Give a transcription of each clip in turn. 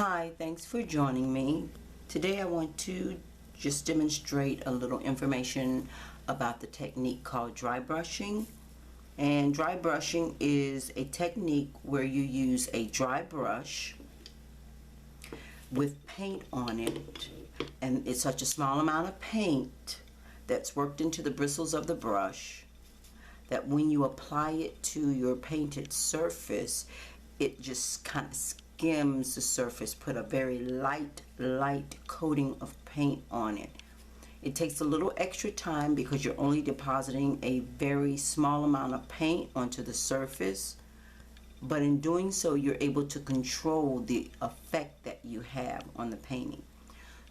Hi, thanks for joining me. Today I want to just demonstrate a little information about the technique called dry brushing. And dry brushing is a technique where you use a dry brush with paint on it, and it's such a small amount of paint that's worked into the bristles of the brush that when you apply it to your painted surface, it just kind of skims the surface, put a very light coating of paint on it. It takes a little extra time because you're only depositing a very small amount of paint onto the surface, but in doing so you're able to control the effect that you have on the painting.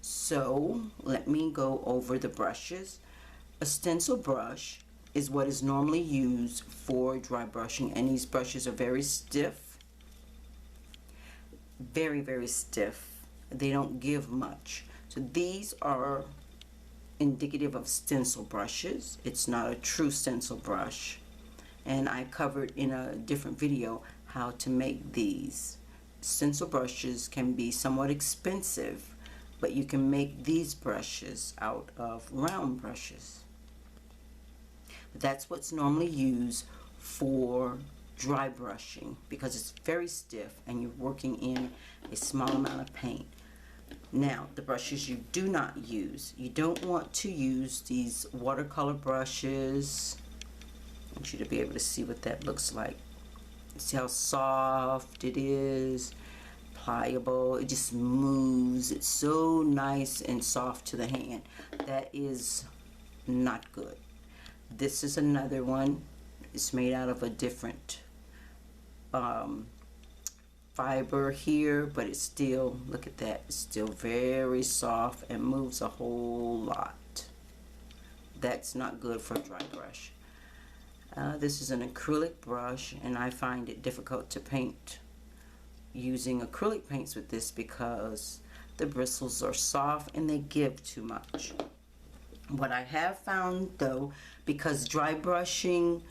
So let me go over the brushes. A stencil brush is what is normally used for dry brushing, and these brushes are very stiff, very stiff. They don't give much. So these are indicative of stencil brushes. It's not a true stencil brush, and I covered in a different video how to make these. Stencil brushes can be somewhat expensive, but you can make these brushes out of round brushes. But that's what's normally used for dry brushing because it's very stiff and you're working in a small amount of paint. Now, the brushes you do not use. You don't want to use these watercolor brushes. I want you to be able to see what that looks like. See how soft it is, pliable, it just moves. It's so nice and soft to the hand. That is not good. This is another one. It's made out of a different fiber here, but it's still, look at that, it's still very soft and moves a whole lot. That's not good for a dry brush. This is an acrylic brush, and I find it difficult to paint using acrylic paints with this because the bristles are soft and they give too much. What I have found though, because dry brushing,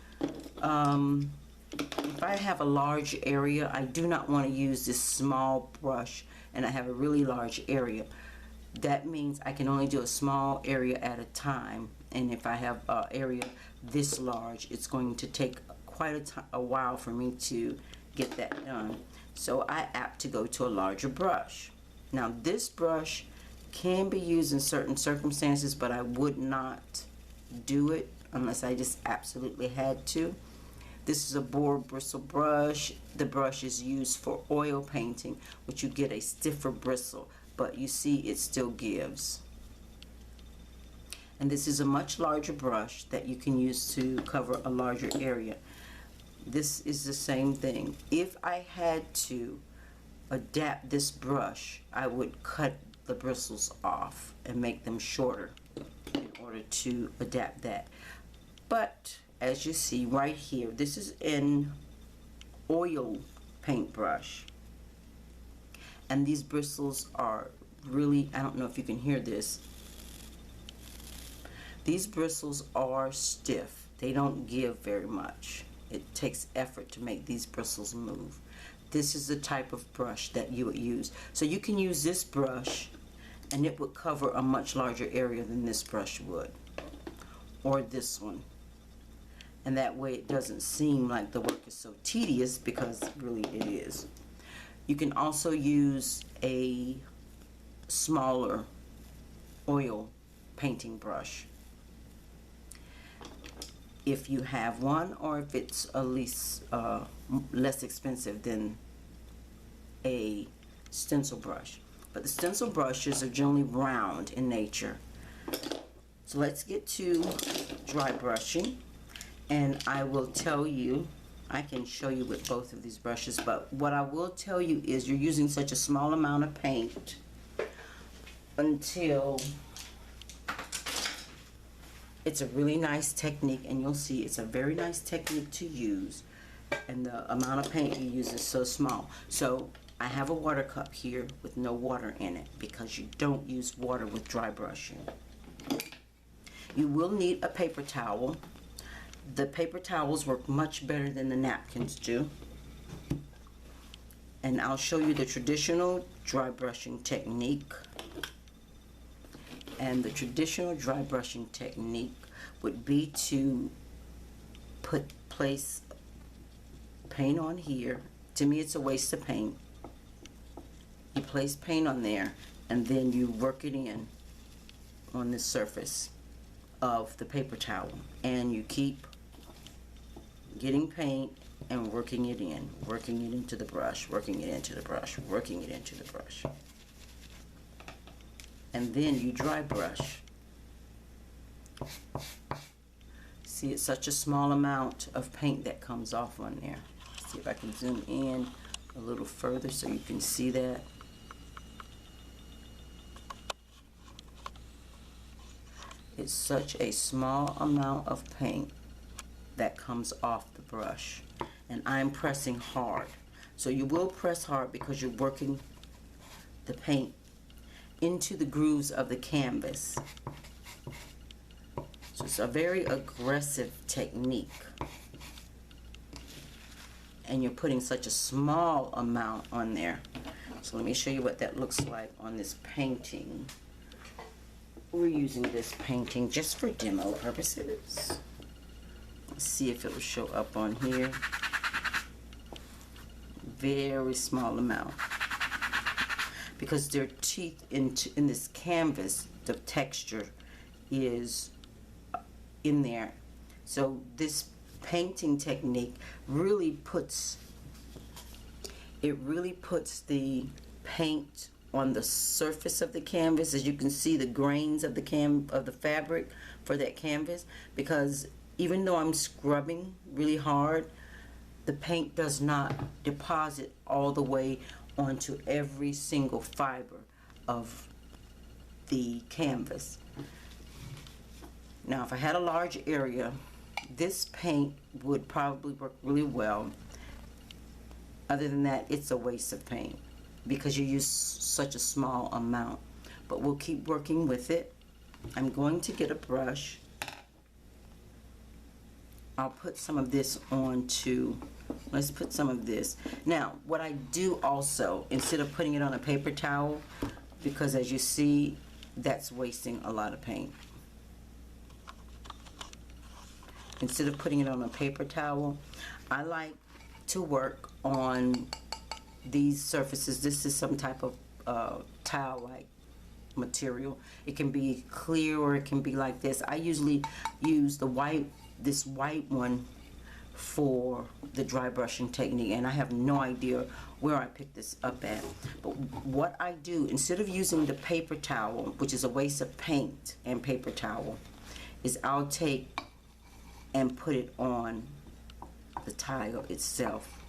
if I have a large area, I do not want to use this small brush and I have a really large area. That means I can only do a small area at a time, and if I have an area this large, it's going to take quite a while for me to get that done. So I opt to go to a larger brush. Now this brush can be used in certain circumstances, but I would not do it unless I just absolutely had to. This is a boar bristle brush. The brush is used for oil painting, which you get a stiffer bristle, but you see it still gives. And this is a much larger brush that you can use to cover a larger area. This is the same thing. If I had to adapt this brush, I would cut the bristles off and make them shorter in order to adapt that. But as you see right here, this is an oil paintbrush, and these bristles are really, I don't know if you can hear this, these bristles are stiff. They don't give very much. It takes effort to make these bristles move. This is the type of brush that you would use. So you can use this brush and it would cover a much larger area than this brush would, or this one. And that way it doesn't seem like the work is so tedious, because really it is. You can also use a smaller oil painting brush if you have one, or if it's at least less expensive than a stencil brush. But the stencil brushes are generally round in nature. So let's get to dry brushing, and I will tell you, I can show you with both of these brushes, but what I will tell you is you're using such a small amount of paint until it's a really nice technique, and you'll see it's a very nice technique to use, and the amount of paint you use is so small. So I have a water cup here with no water in it because you don't use water with dry brushing. You will need a paper towel. The paper towels work much better than the napkins do. And I'll show you the traditional dry brushing technique. And the traditional dry brushing technique would be to place paint on here. To me, it's a waste of paint. You place paint on there, and then you work it in on the surface of the paper towel, and you keep getting paint and working it in, working it into the brush, working it into the brush, working it into the brush. And then you dry brush. See, it's such a small amount of paint that comes off on there. See if I can zoom in a little further so you can see that. It's such a small amount of paint that comes off the brush. And I'm pressing hard. So you will press hard because you're working the paint into the grooves of the canvas. So it's a very aggressive technique. And you're putting such a small amount on there. So let me show you what that looks like on this painting. We're using this painting just for demo purposes. Let's see if it'll show up on here. Very small amount. Because their teeth in this canvas, the texture is in there. So this painting technique really puts the paint on the surface of the canvas. As you can see, the grains of the fabric for that canvas, because even though I'm scrubbing really hard, the paint does not deposit all the way onto every single fiber of the canvas. Now, if I had a large area, this paint would probably work really well. Other than that, it's a waste of paint because you use such a small amount. But we'll keep working with it. I'm going to get a brush. I'll put some of this onto, let's put some of this. Now, what I do also, instead of putting it on a paper towel, because as you see, that's wasting a lot of paint. Instead of putting it on a paper towel, I like to work on these surfaces. This is some type of towel-like material. It can be clear or it can be like this. I usually use this white one for the dry brushing technique, and I have no idea where I picked this up at. But what I do, instead of using the paper towel, which is a waste of paint and paper towel, is I'll take and put it on the tile itself.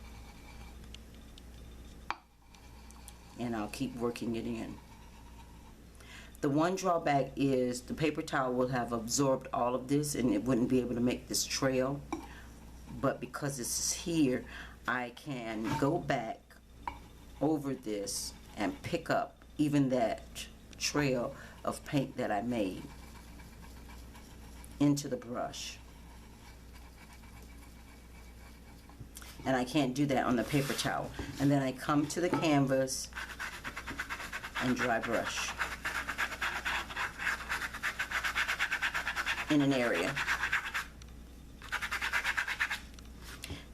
And I'll keep working it in. The one drawback is the paper towel will have absorbed all of this and it wouldn't be able to make this trail. But because this is here, I can go back over this and pick up even that trail of paint that I made into the brush. And I can't do that on the paper towel. And then I come to the canvas and dry brush in an area.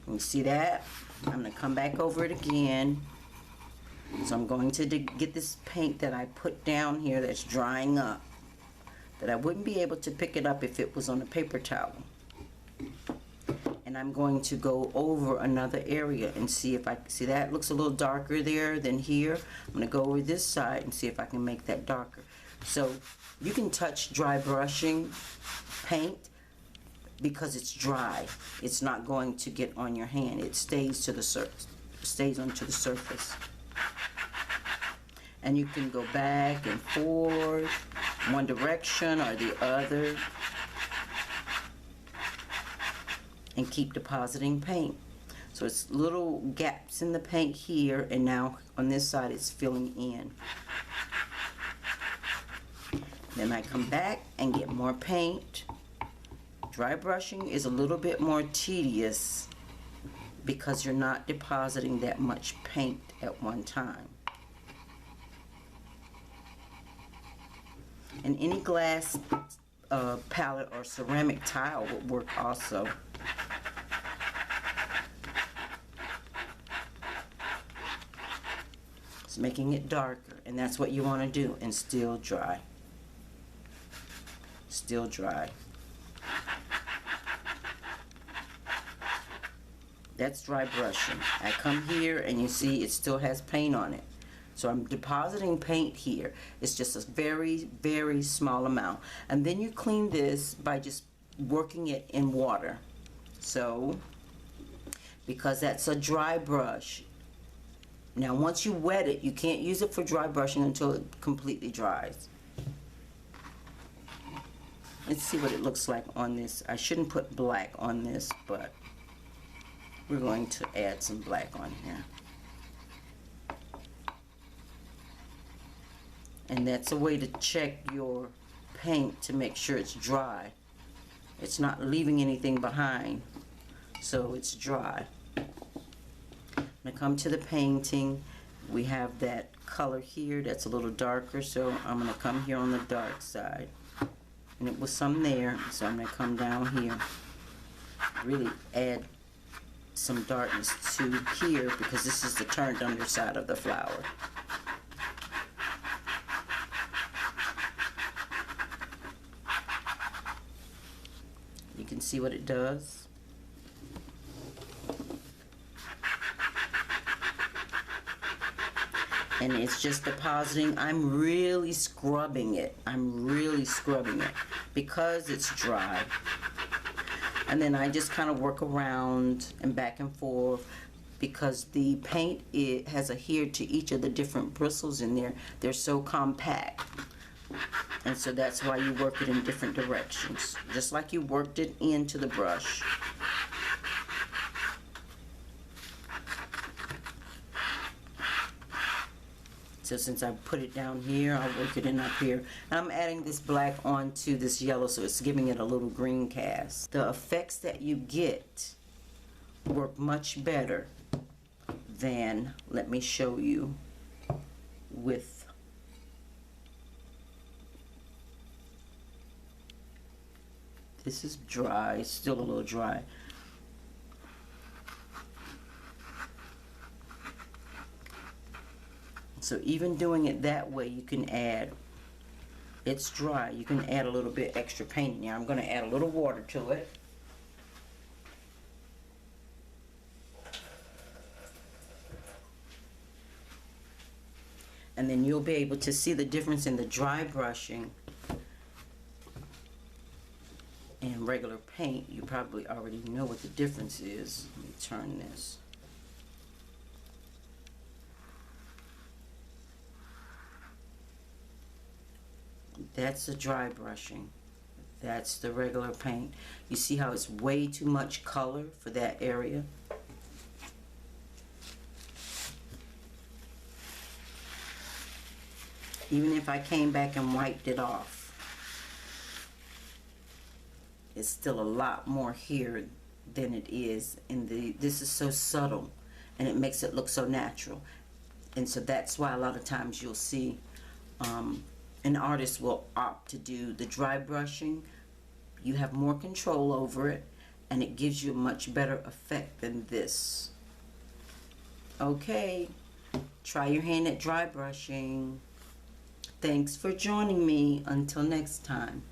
You see that? I'm going to come back over it again. So I'm going to get this paint that I put down here that's drying up, that I wouldn't be able to pick it up if it was on a paper towel. And I'm going to go over another area and see if I see that looks a little darker there than here. I'm going to go over this side and see if I can make that darker. So you can touch dry brushing paint because it's dry. It's not going to get on your hand. It stays to the surface, stays onto the surface. And you can go back and forth, one direction or the other, and keep depositing paint. So it's little gaps in the paint here, and now on this side it's filling in. Then I come back and get more paint. Dry brushing is a little bit more tedious because you're not depositing that much paint at one time. And any glass palette or ceramic tile would work also. It's making it darker, and that's what you want to do, and still dry. Still dry. That's dry brushing. I come here and you see it still has paint on it. So I'm depositing paint here. It's just a very, very small amount. And then you clean this by just working it in water. So, because that's a dry brush. Now once you wet it, you can't use it for dry brushing until it completely dries. Let's see what it looks like on this. I shouldn't put black on this, but we're going to add some black on here. And that's a way to check your paint to make sure it's dry. It's not leaving anything behind, so it's dry. When I come to the painting, we have that color here that's a little darker, so I'm going to come here on the dark side. And it was some there, so I'm going to come down here. Really add some darkness to here because this is the turned underside of the flower. You can see what it does. And it's just depositing. I'm really scrubbing it. I'm really scrubbing it because it's dry. And then I just kind of work around and back and forth because the paint, it has adhered to each of the different bristles in there. They're so compact. And so that's why you work it in different directions, just like you worked it into the brush. So since I put it down here, I'll work it in up here. And I'm adding this black onto this yellow, so it's giving it a little green cast. The effects that you get work much better than, let me show you, with this is dry, it's still a little dry. So even doing it that way, you can add, it's dry, you can add a little bit extra paint in there. I'm going to add a little water to it. And then you'll be able to see the difference in the dry brushing and regular paint. You probably already know what the difference is. Let me turn this. That's the dry brushing. That's the regular paint. You see how it's way too much color for that area? Even if I came back and wiped it off, it's still a lot more here than it is in the, this is so subtle and it makes it look so natural. And so that's why a lot of times you'll see an artist will opt to do the dry brushing. You have more control over it and it gives you a much better effect than this. Okay, try your hand at dry brushing. Thanks for joining me. Until next time.